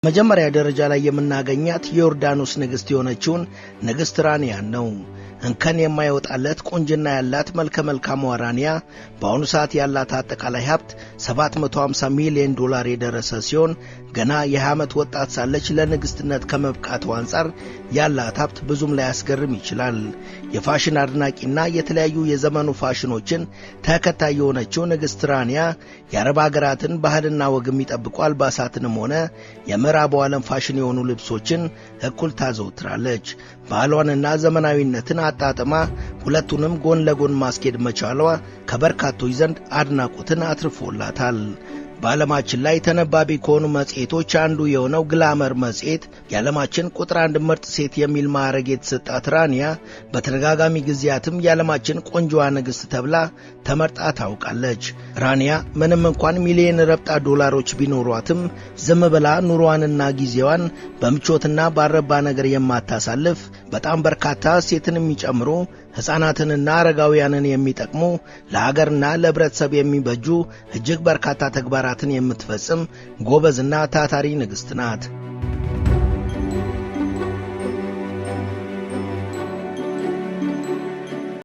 መጀመሪያ ደረጃ ላይ የምናገኛት የዮርዳኖስ ንግስት የሆነችውን ንግስት ራኒያ ነው። እንከን የማይወጣለት ቁንጅና ያላት መልከ መልካም ራኒያ በአሁኑ ሰዓት ያላት አጠቃላይ ሀብት $750 ሚሊዮን የደረሰ ሲሆን ገና የ20 ዓመት ወጣት ሳለች ለንግስትነት ከመብቃቱ አንፃር ያላት ሀብት ብዙም ላይ ያስገርም ይችላል። የፋሽን አድናቂና የተለያዩ የዘመኑ ፋሽኖችን ተከታይ የሆነችው ንግስት ራኒያ የአረብ ሀገራትን ባህልና ወግ የሚጠብቁ አልባሳትንም ሆነ የምዕራቡ ዓለም ፋሽን የሆኑ ልብሶችን እኩል ታዘወትራለች። ባህሏንና ዘመናዊነትን አጣጥማ ሁለቱንም ጎን ለጎን ማስኬድ መቻሏ ከበርካቶች ዘንድ አድናቆትን አትርፎላታል። በዓለማችን ላይ ተነባቢ ከሆኑ መጽሔቶች አንዱ የሆነው ግላመር መጽሔት የዓለማችን ቁጥር 1 ምርጥ ሴት የሚል ማዕረግ የተሰጣት ራኒያ በተደጋጋሚ ጊዜያትም የዓለማችን ቆንጆዋ ንግሥት ተብላ ተመርጣ ታውቃለች። ራኒያ ምንም እንኳን ሚሊዮን ረብጣ ዶላሮች ቢኖሯትም ዝም ብላ ኑሯንና ጊዜዋን በምቾትና ባረባ ነገር የማታሳልፍ በጣም በርካታ ሴትን የሚጨምሩ ሕፃናትንና አረጋውያንን የሚጠቅሙ ለሀገርና ለህብረተሰብ የሚበጁ እጅግ በርካታ ተግባራትን የምትፈጽም ጎበዝና ታታሪ ንግሥት ናት።